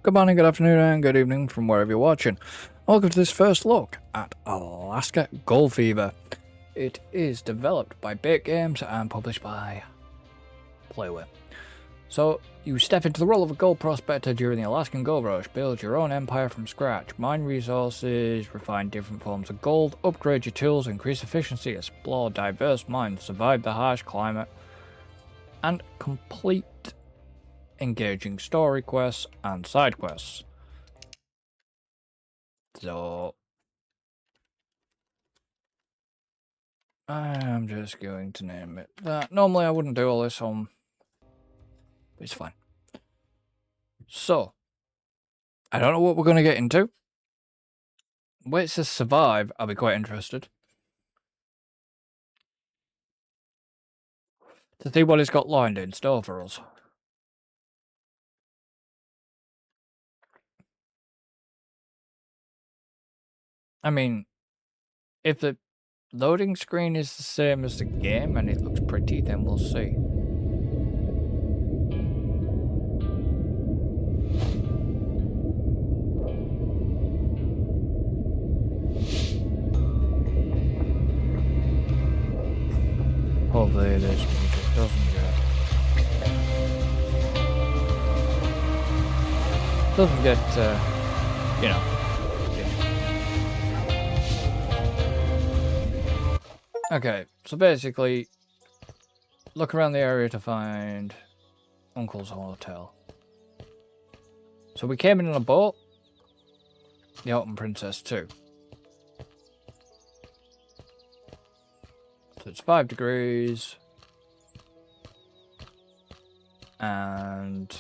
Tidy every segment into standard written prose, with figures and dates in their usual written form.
Good morning, good afternoon, and good evening from wherever you're watching. Welcome to this first look at Alaska Gold Fever. It is developed by Bait Games and published by Playway. So, you step into the role of a gold prospector during the Alaskan Gold Rush, build your own empire from scratch, mine resources, refine different forms of gold, upgrade your tools, increase efficiency, explore diverse mines, survive the harsh climate, and complete engaging story quests and side quests. So I'm just going to name it that. Normally I wouldn't do all this on, but it's fine. So I don't know what we're going to get into. Where it says survive, I'll be quite interested to see what it's got lined in store for us. I mean, if the loading screen is the same as the game and it looks pretty, then we'll see. Hopefully this music doesn't get, you know. Okay, so basically, look around the area to find Uncle's Hotel. So we came in on a boat, the Autumn Princess 2. So it's 5 degrees. And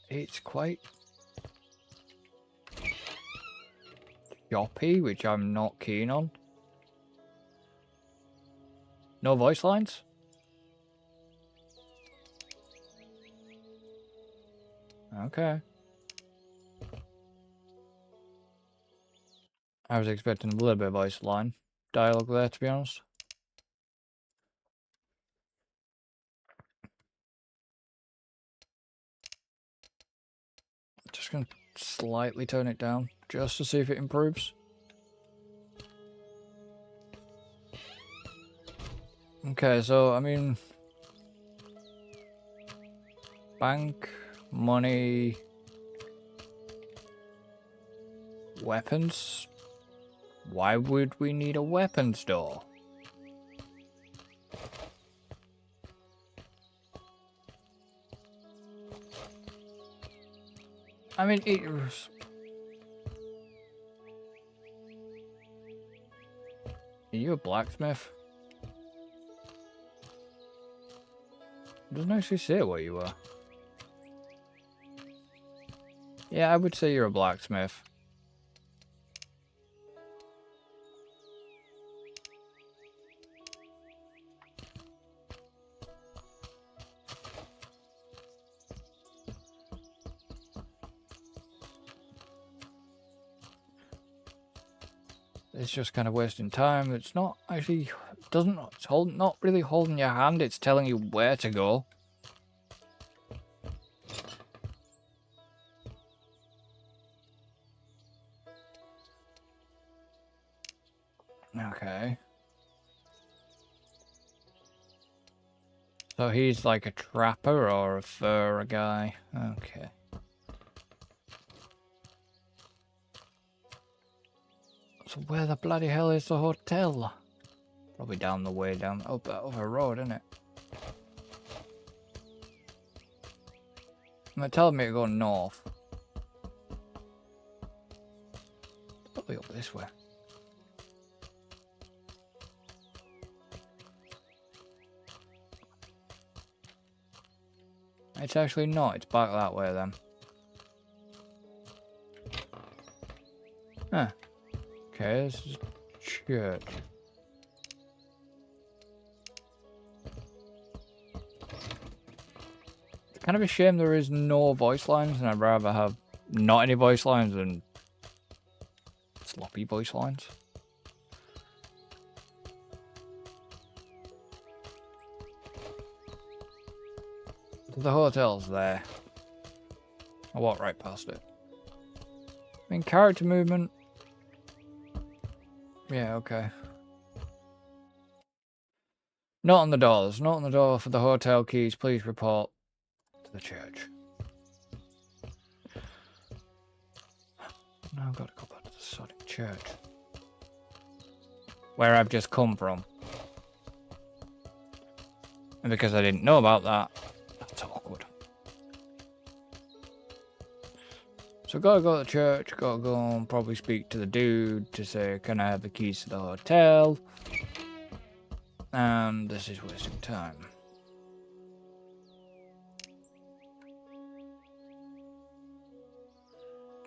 it's quite choppy, which I'm not keen on. No voice lines? Okay. I was expecting a little bit of voice line dialogue there, to be honest. Just gonna slightly turn it down, just to see if it improves. Okay, so, I mean... bank, money... weapons? Why would we need a weapons door? I mean, are you a blacksmith? It doesn't actually say what you are. Yeah, I would say you're a blacksmith. It's just kind of wasting time. It's not actually, it's not really holding your hand, it's telling you where to go. Okay. So he's like a trapper or a fur guy. Okay. So where the bloody hell is the hotel? Probably down the way, down up that other road, isn't it? They're telling me to go north. Probably up this way. It's actually not, it's back that way then. Huh. Okay, this is church. It's kind of a shame there is no voice lines, and I'd rather have not any voice lines than sloppy voice lines. The hotel's there. I walk right past it. I mean, character movement. Yeah, okay. Not on the doors. Not on the door for the hotel keys. Please report to the church. Now I've got to go back to the sodding church. Where I've just come from. And because I didn't know about that, that's awkward. So gotta go to the church, gotta go and probably speak to the dude to say, can I have the keys to the hotel? And this is wasting time.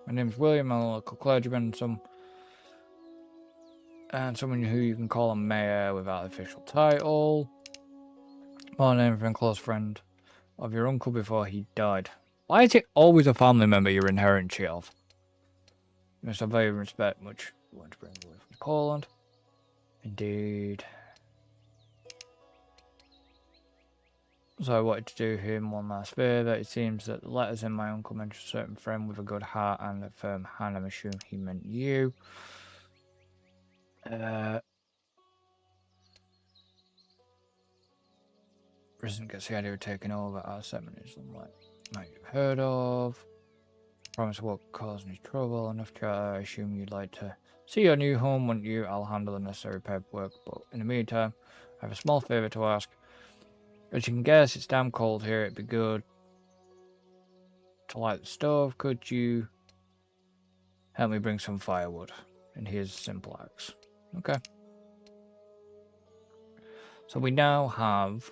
My name's William, I'm a local clergyman, someone who you can call a mayor without official title. My name's been a close friend of your uncle before he died. Why is it always a family member you're inheriting shit of? You must have value and respect much you want to bring away from Poland. Indeed. So I wanted to do him one last favour. It seems that the letters in my uncle mention a certain friend with a good heart and a firm hand. I'm assuming he meant you. President gets the idea of taking over our settlement is unlike might you've heard of. Promise won't cause any trouble. Enough chat. I assume you'd like to see your new home, wouldn't you? I'll handle the necessary paperwork, but in the meantime, I have a small favour to ask. As you can guess, it's damn cold here. It'd be good to light the stove. Could you help me bring some firewood? And here's simple axe. Okay. So we now have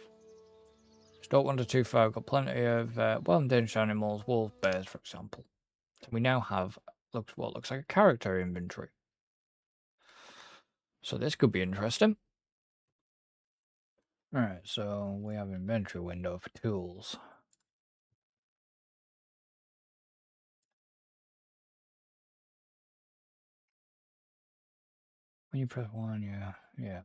stock 1 to 2 5. Got plenty of well endangered animals, wolves, bears, for example. So we now have what looks like a character inventory. So this could be interesting. Alright, so we have an inventory window for tools. When you press 1, yeah.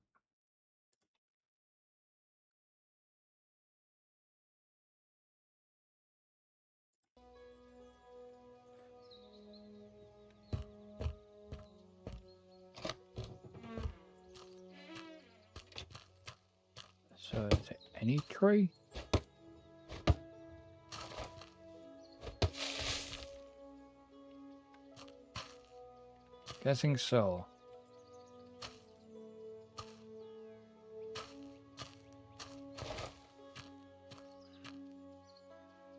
So is it any tree? Guessing so.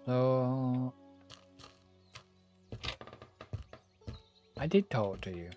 So I did talk to you.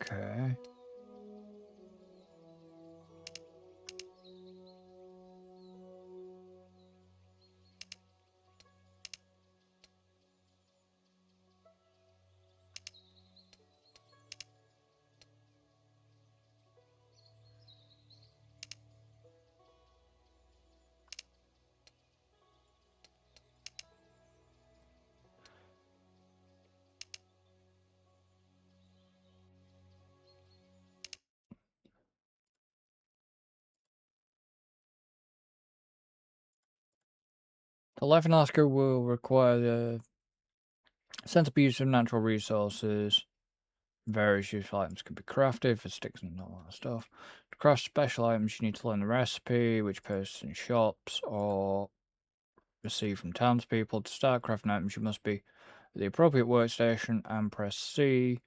Okay. The life in Alaska will require the sensible use of natural resources. Various useful items can be crafted for sticks and all that stuff. To craft special items, you need to learn the recipe, which purchase in shops or receive from townspeople. To start crafting items, you must be at the appropriate workstation and press C.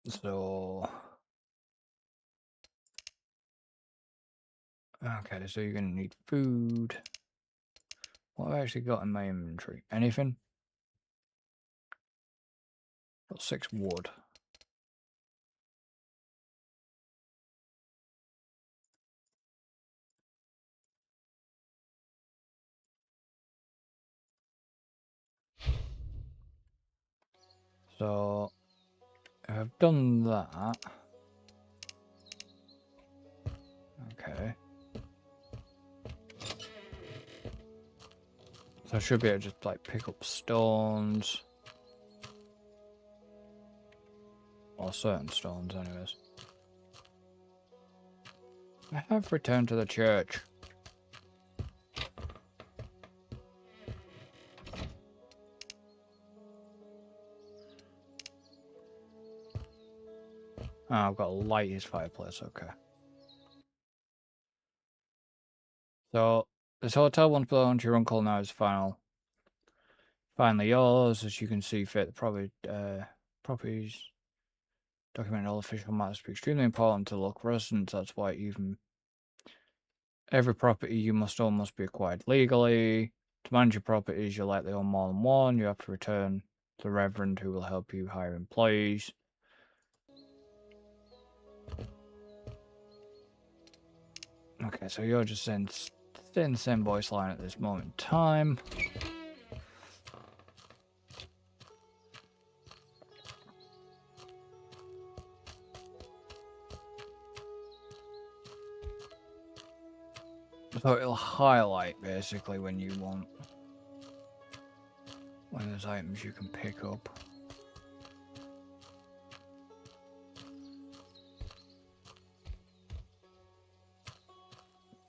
So, okay, so you're going to need food. What have I actually got in my inventory? Anything? Got 6 wood. So if I've done that, okay. So I should be able to just like pick up stones. Or certain stones anyways. I have returned to the church. Oh, I've got a lightest fireplace, okay. So this hotel once belonged to your uncle, now is finally yours. As you can see fit, the properties document all official matters be extremely important to local residents. That's why even every property you must own must be acquired legally. To manage your properties, you'll likely own more than one. You have to return to the Reverend who will help you hire employees. Okay, so you're just in the same voice line at this moment in time. So it'll highlight basically when there's items you can pick up.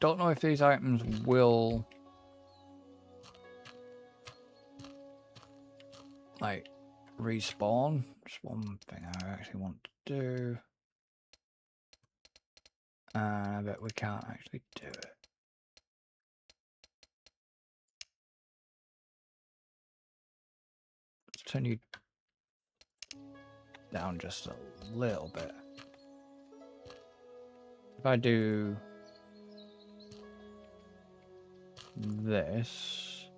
Don't know if these items will like respawn. Just one thing I actually want to do. I bet we can't actually do it. Let's turn you down just a little bit. If I do this,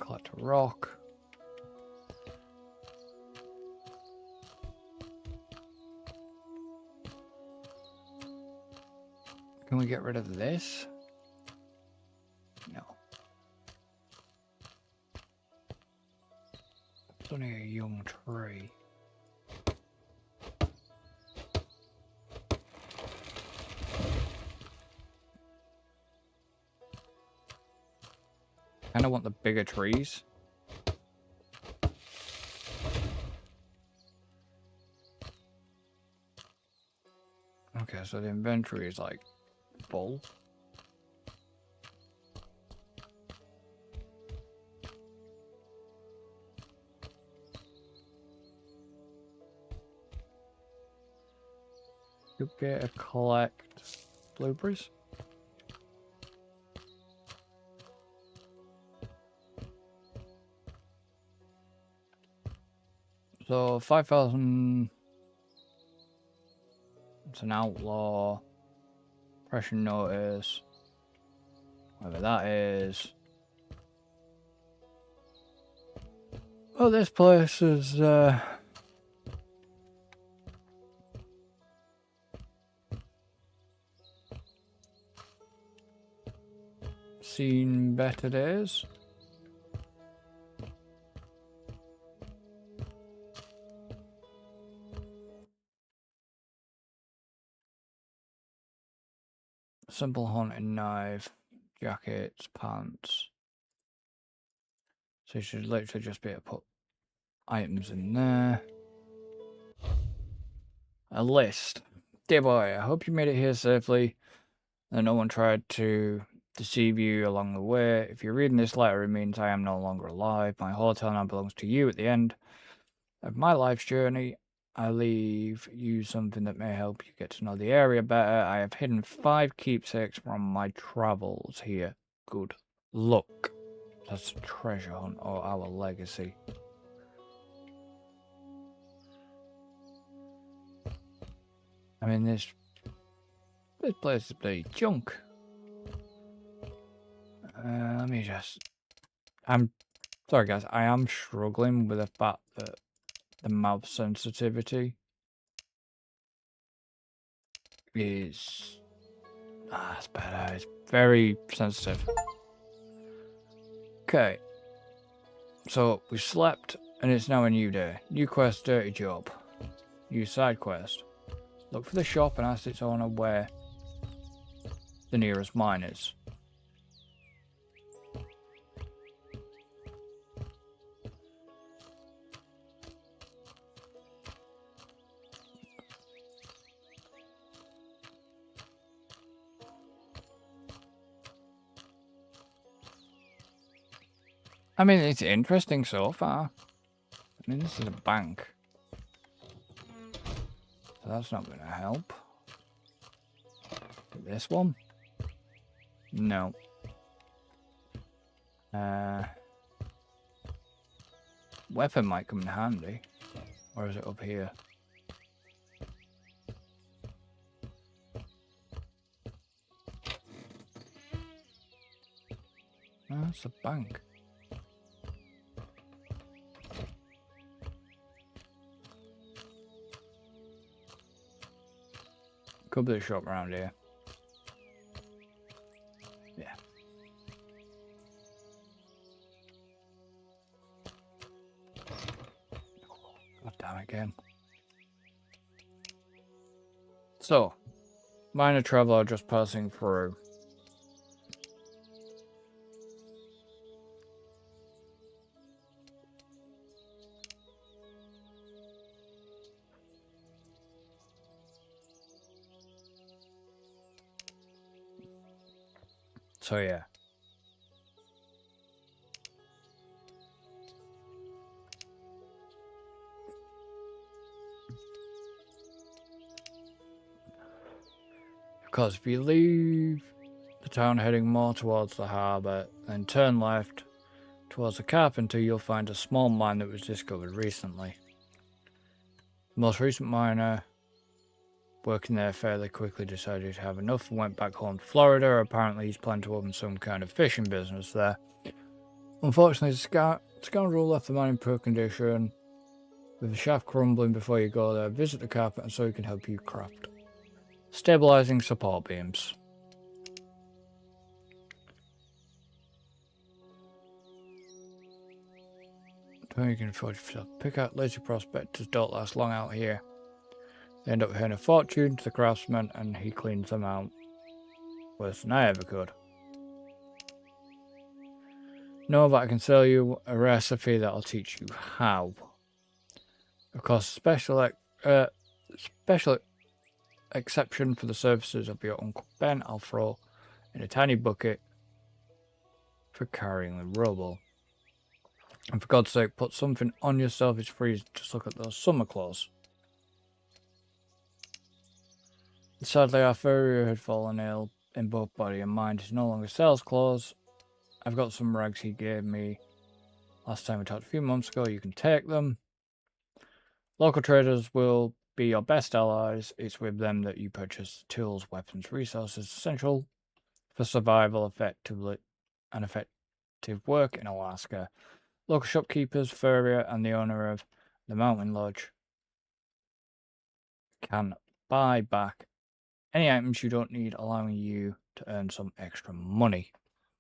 collect a rock. Can we get rid of this? No. It's only a young tree. Kinda want the bigger trees. Okay, so the inventory is like full. You get to collect blueberries. So 5,000. It's an outlaw. Pressure notice. Whatever that is. Oh, this place is seen better days. Simple hunting knife, jackets, pants. So you should literally just be able to put items in there. A list. Dear boy, I hope you made it here safely and no one tried to deceive you along the way. If you're reading this letter, it means I am no longer alive. My hotel now belongs to you at the end of my life's journey. I leave you something that may help you get to know the area better. I have hidden 5 keepsakes from my travels here. Good luck. That's a treasure hunt or our legacy. I mean, this place is bloody junk. Let me just... I'm sorry, guys. I am struggling with the fact that the mouth sensitivity is Ah, it's better. It's very sensitive. Okay. So, we slept, and it's now a new day. New quest, dirty job. New side quest. Look for the shop and ask its owner where the nearest mine is. I mean, it's interesting so far. I mean, this is a bank. So that's not going to help. This one? No. Weapon might come in handy. Or is it up here? No, it's a bank. Could be a shop around here. Yeah. God damn it again. So, minor traveler just passing through. So yeah. Because if you leave the town heading more towards the harbour, then turn left towards the carpenter, you'll find a small mine that was discovered recently. The most recent miner working there fairly quickly decided to have enough and went back home to Florida. Apparently he's planned to open some kind of fishing business there. Unfortunately, the scoundrel left the mine in poor condition, with the shaft crumbling before you go there. Visit the carpenter so he can help you craft stabilizing support beams. Don't you can afford yourself. Pick out lazy prospectors don't last long out here. They end up paying a fortune to the craftsman and he cleans them out worse than I ever could. Know that I can sell you a recipe that'll teach you how. Of course, special exception for the services of your Uncle Ben, I'll throw in a tiny bucket for carrying the rubble. And for God's sake, put something on yourself. It's free. Just look at those summer clothes. Sadly, our furrier had fallen ill in both body and mind. He no longer sells clothes. I've got some rags he gave me last time we talked a few months ago. You can take them. Local traders will be your best allies. It's with them that you purchase tools, weapons, resources essential for survival and effective work in Alaska. Local shopkeepers, furrier, and the owner of the Mountain Lodge can buy back any items you don't need, allowing you to earn some extra money.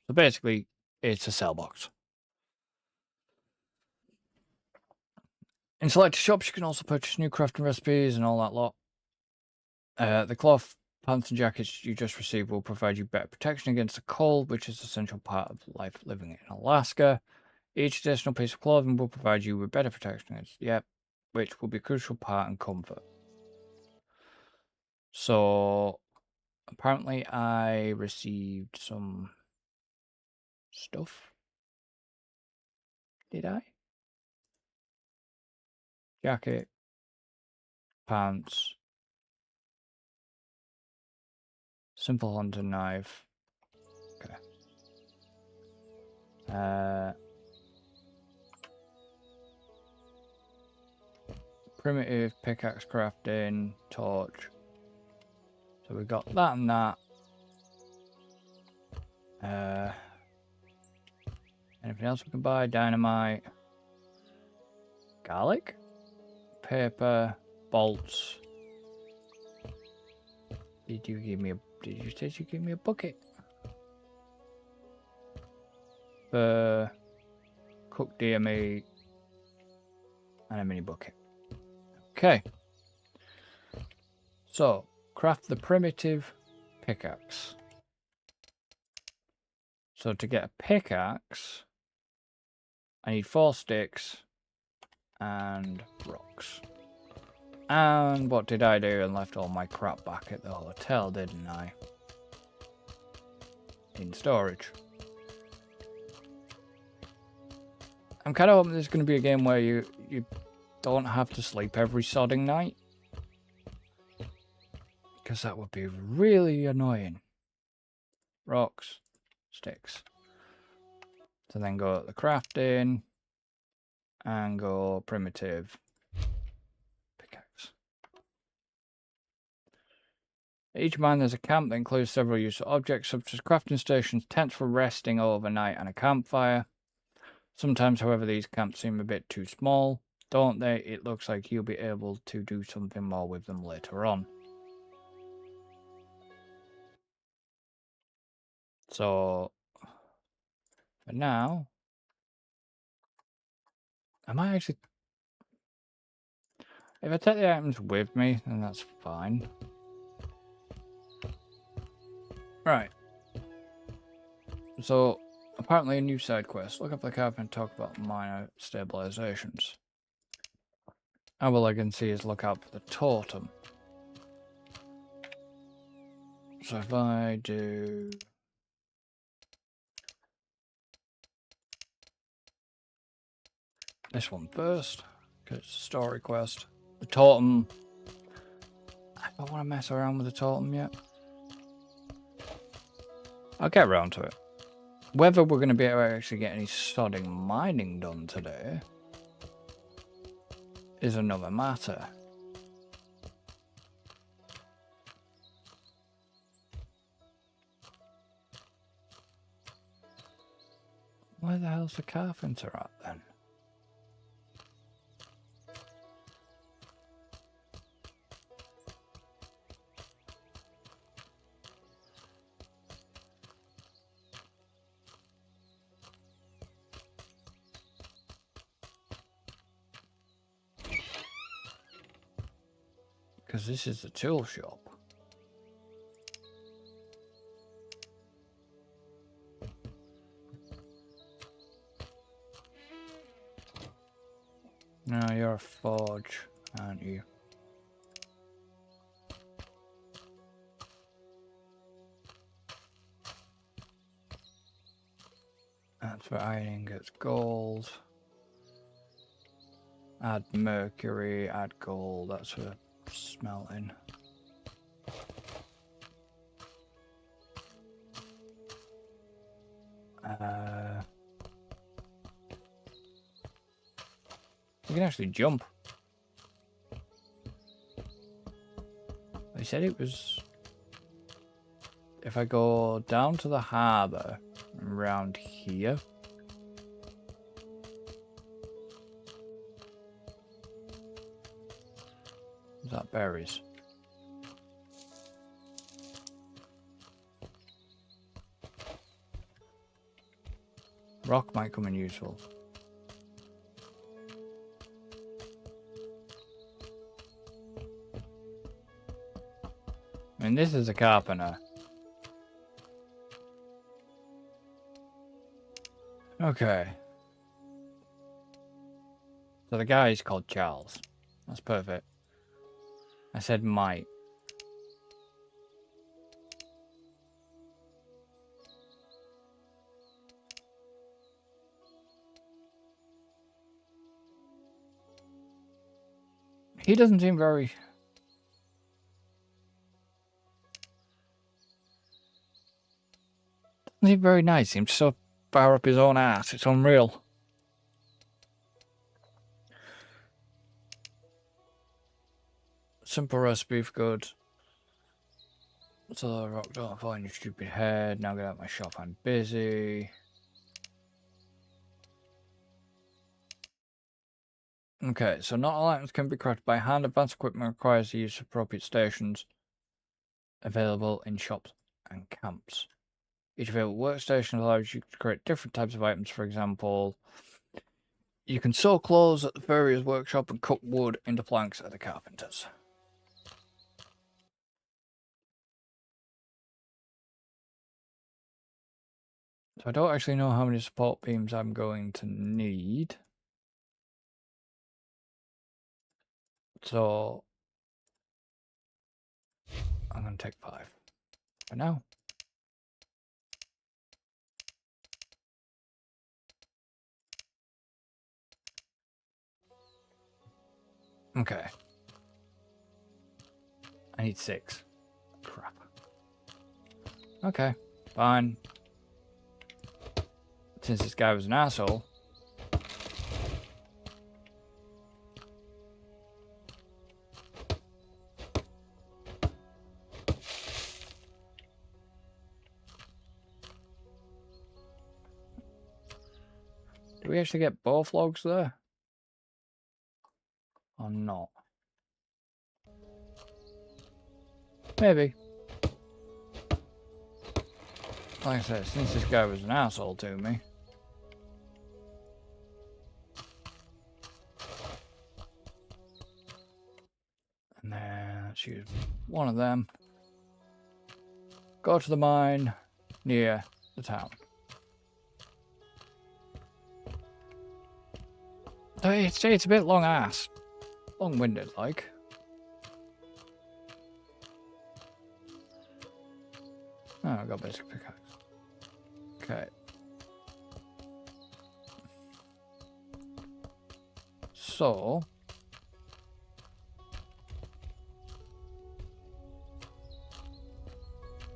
So basically, it's a sell box. In selected shops, you can also purchase new crafting recipes and all that lot. The cloth, pants, and jackets you just received will provide you better protection against the cold, which is an essential part of life living in Alaska. Each additional piece of clothing will provide you with better protection against which will be a crucial part in comfort. So, apparently I received some stuff. Did I? Jacket, pants, simple hunting knife. Okay. Primitive pickaxe crafting, torch. So we got that and that. Anything else we can buy? Dynamite, garlic, paper, bolts. Did you give me a... Did you say you give me a bucket? Cooked deer meat and a mini bucket. Okay. So, craft the primitive pickaxe. So to get a pickaxe, I need 4 sticks and rocks. And what did I do? And left all my crap back at the hotel, didn't I? In storage. I'm kind of hoping there's going to be a game where you don't have to sleep every sodding night. Because that would be really annoying. Rocks, sticks. So then go at the crafting and go primitive pickaxe. At each mine there's a camp that includes several useful objects such as crafting stations, tents for resting overnight, and a campfire. Sometimes, however, these camps seem a bit too small, don't they? It looks like you'll be able to do something more with them later on. So, for now, I might actually... If I take the items with me, then that's fine. Right. So, apparently a new side quest. Look up the carpet and talk about minor stabilizations. All I can see is look out for the totem. So if I do... this one first, because it's a story quest. The totem... I don't want to mess around with the totem yet. I'll get around to it. Whether we're going to be able to actually get any sodding mining done today is another matter. Where the hell's the carpenter at then? Because this is the tool shop. No, you're a forge, aren't you? That's for iron ingots, gold. Add mercury, add gold, that's for smelting. You can actually jump. They said it was... if I go down to the harbour, around here. Is that berries? Rock might come in useful. I mean, this is a carpenter. Okay. So the guy is called Charles. That's perfect. I said might. He doesn't seem very... doesn't seem very nice. He seems so far up his own ass. It's unreal. Simple recipe for good. So rock, don't fall on your stupid head. Now get out my shop. I'm busy. Okay, so not all items can be crafted by hand. Advanced equipment requires the use of appropriate stations. available in shops and camps. Each available workstation allows you to create different types of items. For example, you can sew clothes at the farrier's workshop and cut wood into planks at the carpenter's. So I don't actually know how many support beams I'm going to need. So I'm going to take 5 for now. Okay. I need 6. Crap. Okay, fine. Since this guy was an asshole. Do we actually get both logs there? Or not? Maybe. Like I said, since this guy was an asshole to me. And then let's use one of them. Go to the mine near the town. It's a bit long-winded, like. Oh, I got basic pickaxe. Okay. So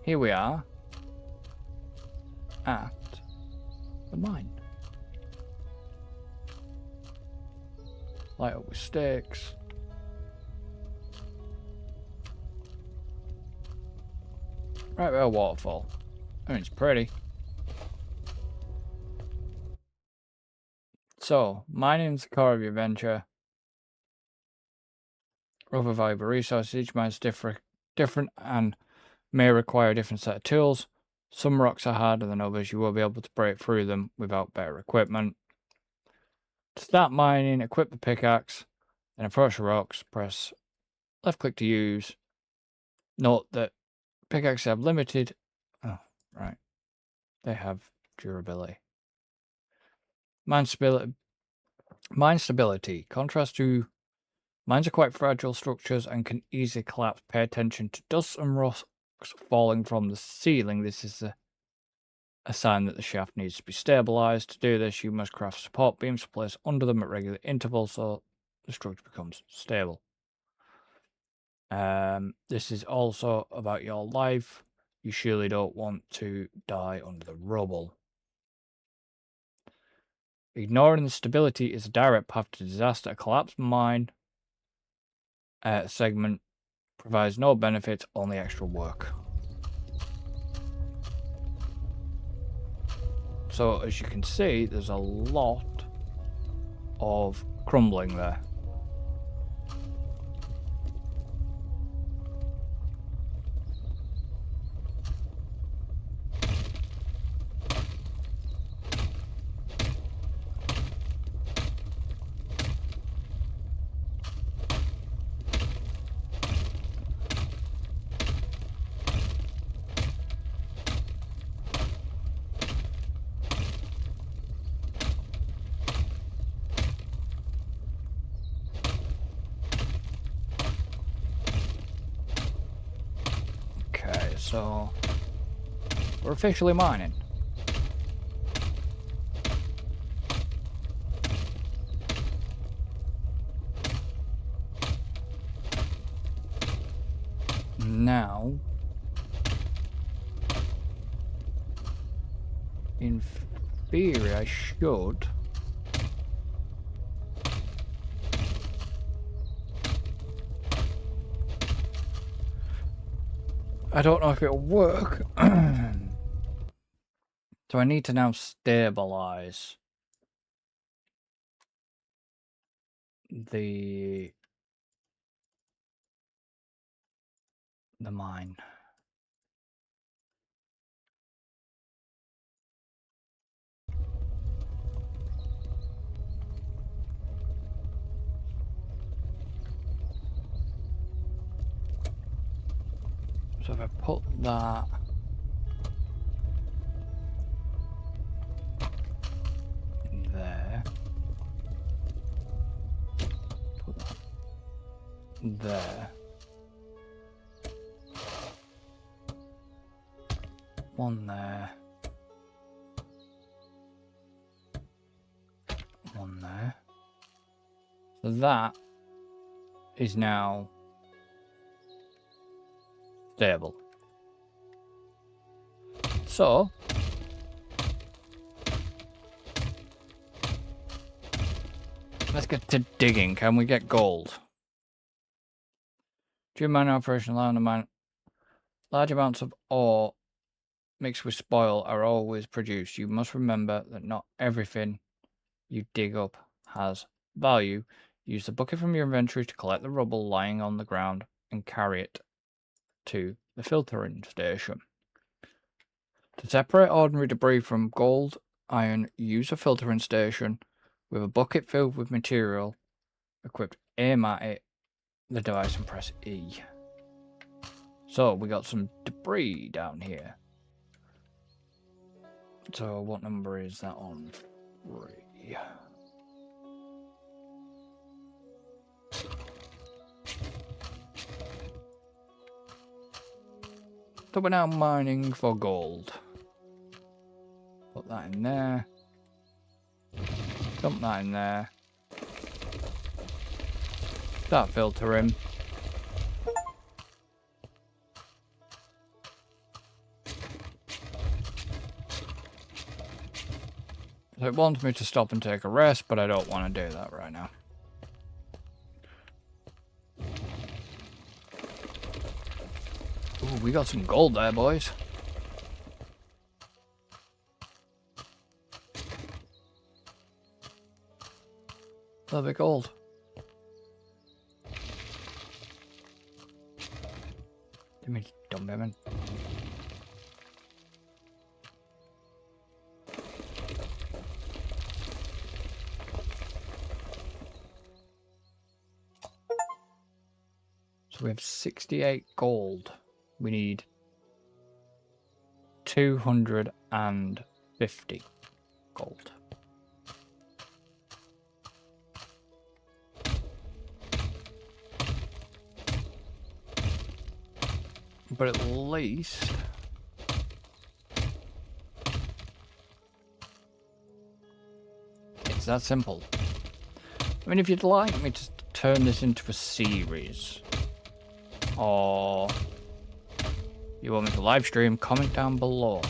here we are at the mine. Light up with sticks. Right by a waterfall. I mean, it's pretty. So, mining's the core of your venture. Other valuable resources. Each mine's different and may require a different set of tools. Some rocks are harder than others. You will be able to break through them without better equipment. To start mining, equip the pickaxe, then approach the rocks, press left click to use. Note that pickaxes have limited... Oh, right. They have durability. Mine stability. Contrast to... Mines are quite fragile structures and can easily collapse. Pay attention to dust and rocks falling from the ceiling. This is a sign that the shaft needs to be stabilized. To do this, you must craft support beams to place under them at regular intervals so the structure becomes stable. This is also about your life. You surely don't want to die under the rubble. Ignoring the stability is a direct path to disaster. A collapsed mine segment provides no benefits, only extra work. So as you can see, there's a lot of crumbling there. Okay, so we're officially mining. Now, in theory, I should... I don't know if it'll work. So I need to now stabilize the mine. So if I put that in there, put that there, one there, one there. So that is now stable. So let's get to digging. Can we get gold? During mining operation, large amounts of ore mixed with spoil are always produced. You must remember that not everything you dig up has value. Use the bucket from your inventory to collect the rubble lying on the ground and carry it to the filtering station. To separate ordinary debris from gold, iron, use a filtering station with a bucket filled with material equipped. Aim at it, the device, and press E. So we got some debris down here. So what number is that on? 3. So we're now mining for gold. Put that in there. Dump that in there. Start filtering. So it wants me to stop and take a rest, but I don't want to do that right now. Ooh, we got some gold there, boys. A little bit gold. Let me dump him in. So we have 68 gold. We need 250 gold. But at least it's that simple. I mean, if you'd like me to turn this into a series, or you want me to live stream, comment down below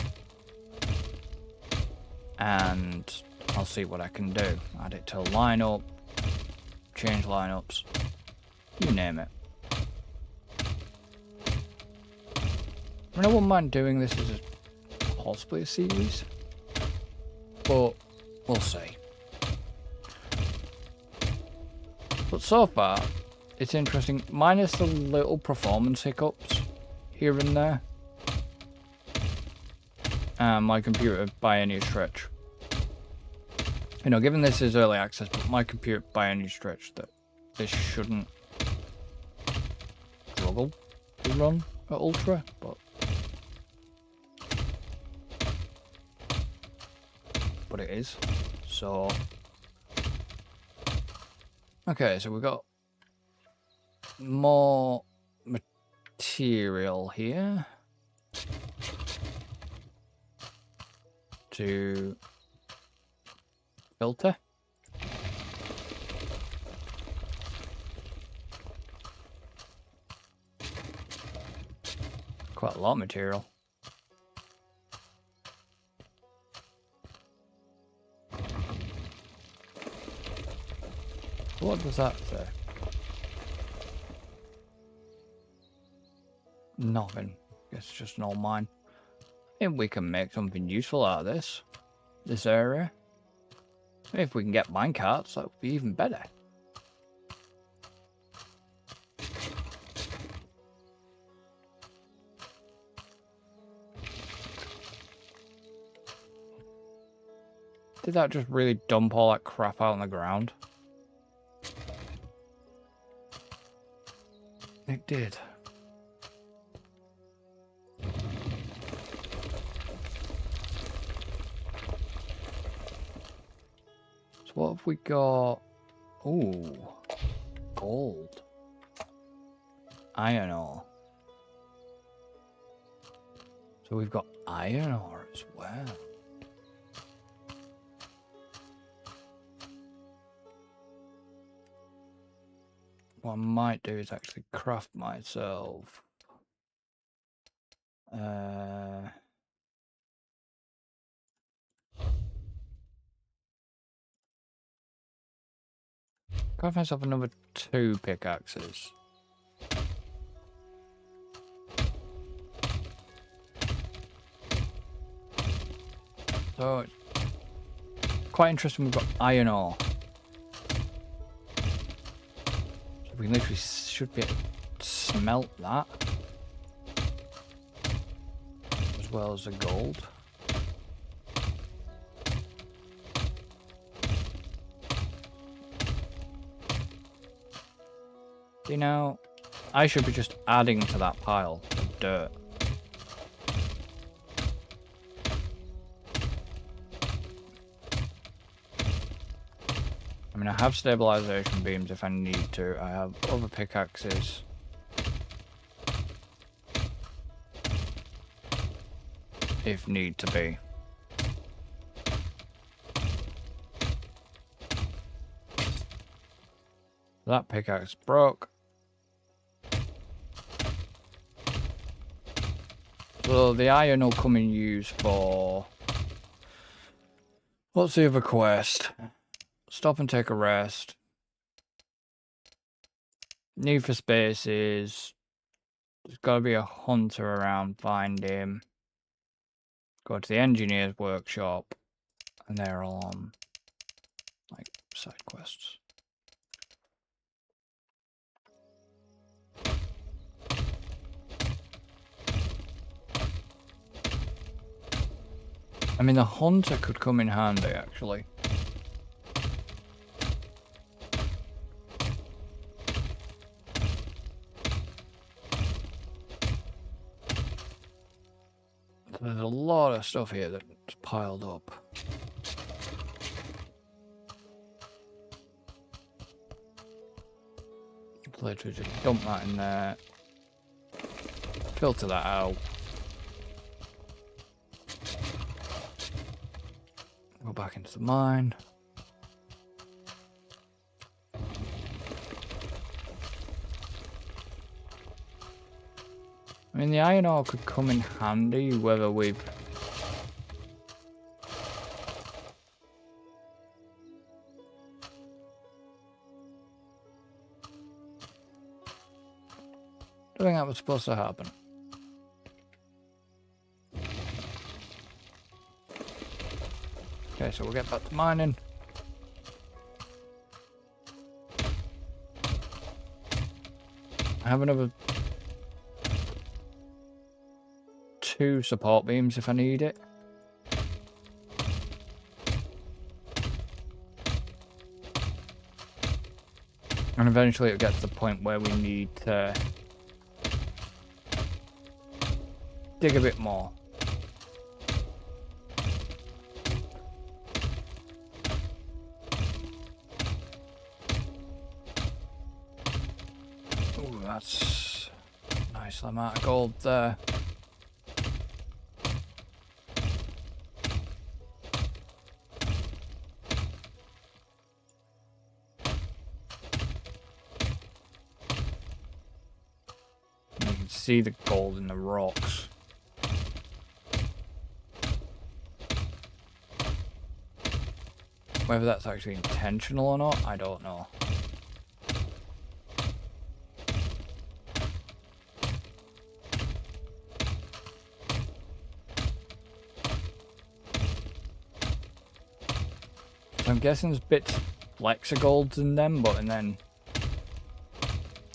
and I'll see what I can do. Add it to a lineup, change lineups, you name it. I wouldn't mind doing this as possibly a series, but we'll see. But so far, it's interesting, minus the little performance hiccups here and there. My computer, by any stretch. You know, given this is early access, but my computer, by any stretch, that this shouldn't struggle to run at Ultra, but it is. So, okay, so we've got more material here to filter. Quite a lot of material. What does that say? Nothing. Guess it's just an old mine. If we can make something useful out of this area. If we can get minecarts, that would be even better. Did that just really dump all that crap out on the ground? It did. So what have we got? Ooh, gold. Iron ore. So we've got iron ore as well. What I might do is actually craft myself. Craft myself another 2 pickaxes. So it's quite interesting. We've got iron ore. So we literally should be able to smelt that, as well as the gold. You know, I should be just adding to that pile of dirt. I mean, I have stabilization beams if I need to. I have other pickaxes. If need to be. That pickaxe broke. So the iron will come in use for... What's the other quest? Stop and take a rest. Need for spaces. There's got to be a hunter around, find him. Go to the engineer's workshop. And they're all on, like, side quests. I mean, the hunter could come in handy, actually. There's a lot of stuff here that's piled up. Literally just dump that in there. Filter that out. Go back into the mine. I mean, the iron ore could come in handy, whether we've... I think that was supposed to happen. Okay, so we'll get back to mining. I have another 2 support beams if I need it. And eventually it'll get to the point where we need to dig a bit more. Ooh, that's a nice amount of gold there. You can see the gold in the rocks. Whether that's actually intentional or not, I don't know. So I'm guessing there's bits of Lexigolds in them, but and then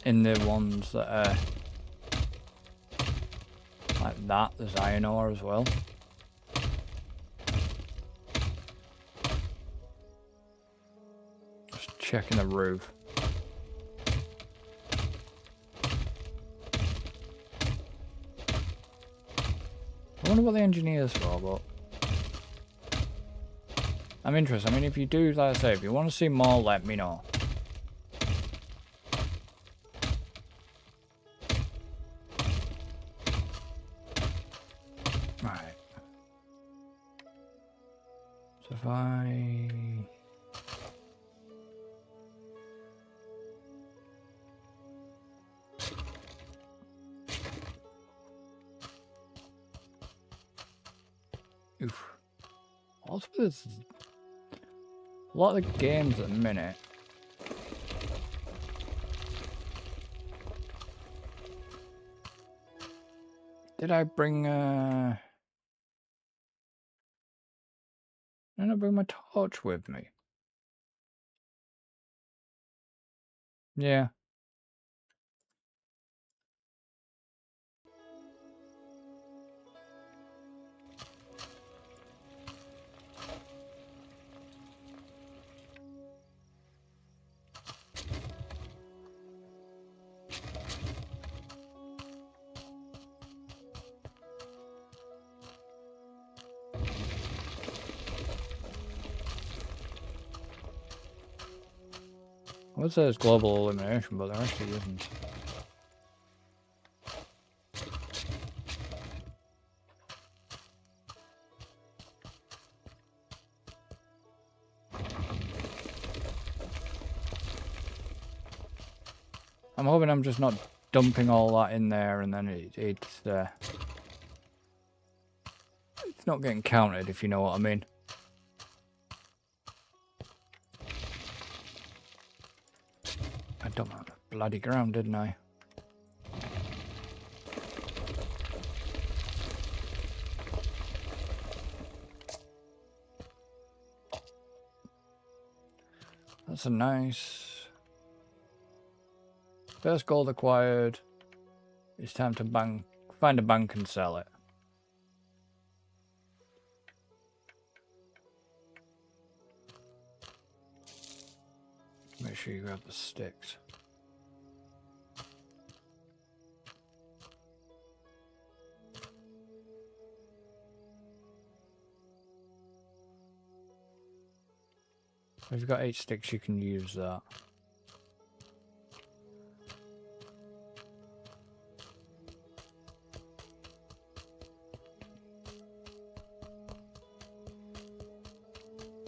in the ones that are like that, there's iron ore as well. Just checking the roof. I wonder what the engineer's for, but I'm interested. I mean, if you do, like I say, if you want to see more, let me know. Right. So if I... Oof. Also, there's a lot of games at the minute. Did I bring, Did I bring my torch with me? Yeah. I would say it's global elimination, but there actually isn't. I'm hoping I'm just not dumping all that in there and then it's not getting counted, if you know what I mean. I dumped on the bloody ground, didn't I? That's a nice... First gold acquired. It's time to find a bank and sell it. Make sure you grab the sticks. If you've got 8 sticks, you can use that.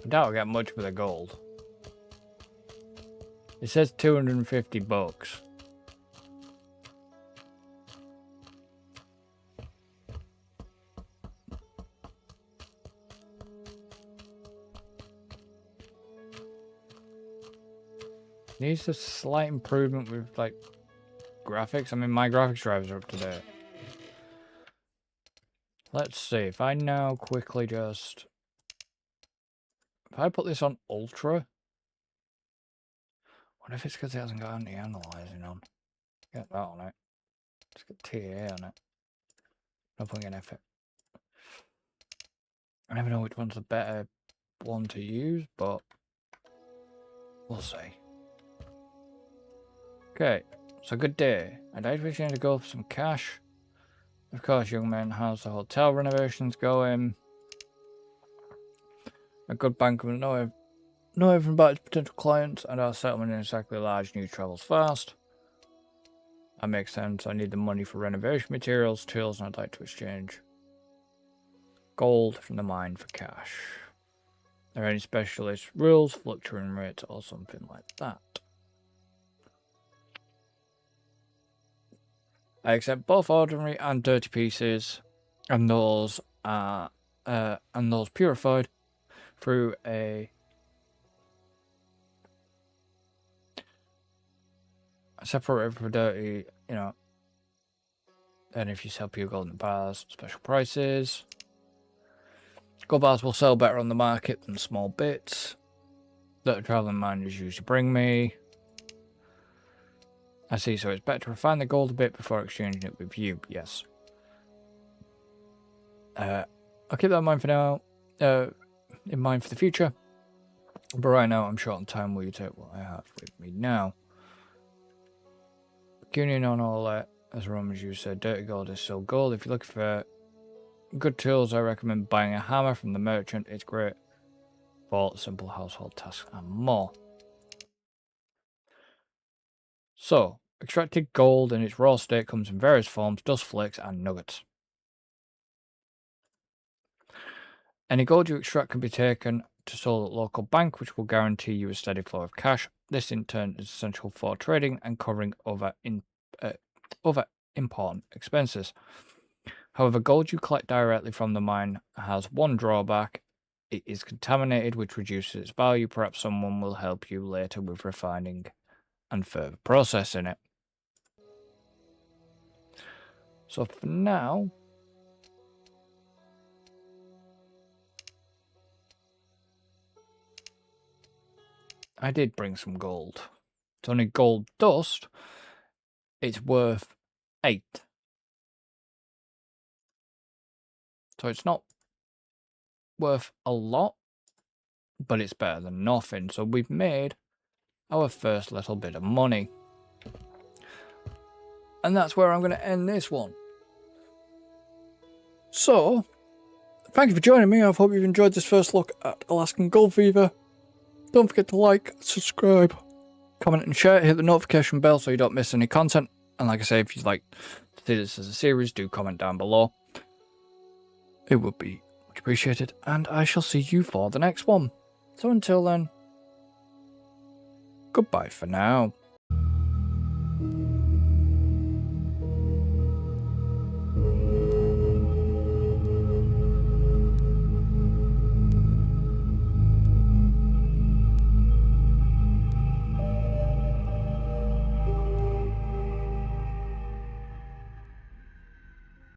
I doubt I'll get much for the gold. It says 250 bucks. Needs a slight improvement with, like, graphics. I mean, my graphics drivers are up to date. Let's see. If I now quickly just... If I put this on Ultra... What if it's because it hasn't got anti-analyzing on? Get that on it. It's got TA on it. No point in effort. I never know which one's the better one to use, but... We'll see. Okay, so good day. I'd like to go for some cash. Of course, young man has the hotel renovations going. A good banker will know everything about his potential clients, and our settlement is exactly large new travels fast. That makes sense. I need the money for renovation materials, tools, and I'd like to exchange gold from the mine for cash. Are there any specialist rules, fluctuating rates, or something like that? I accept both ordinary and dirty pieces, and those are purified through a separated for dirty, you know. And if you sell pure golden bars, special prices. Gold bars will sell better on the market than small bits that traveling miners usually bring me. I see, so it's better to refine the gold a bit before exchanging it with you, yes. I'll keep that in mind for now, in mind for the future. But right now, I'm short on time. Will you take what I have with me now? Union on all that, as Ron as you said, dirty gold is still gold. If you're looking for good tools, I recommend buying a hammer from the merchant. It's great. for simple household tasks and more. So, extracted gold in its raw state comes in various forms: dust flakes and nuggets. Any gold you extract can be taken to sold at local bank, which will guarantee you a steady flow of cash. This in turn is essential for trading and covering other important expenses. However, gold you collect directly from the mine has one drawback: it is contaminated, which reduces its value. Perhaps someone will help you later with refining and further processing it. So for now, I did bring some gold. It's only gold dust. It's worth 8. So it's not worth a lot, but it's better than nothing. So we've made our first little bit of money. And that's where I'm going to end this one. So, thank you for joining me. I hope you've enjoyed this first look at Alaskan Gold Fever. Don't forget to like, subscribe, comment and share. Hit the notification bell so you don't miss any content. And like I say, if you'd like to see this as a series, do comment down below. It would be much appreciated. And I shall see you for the next one. So until then, goodbye for now.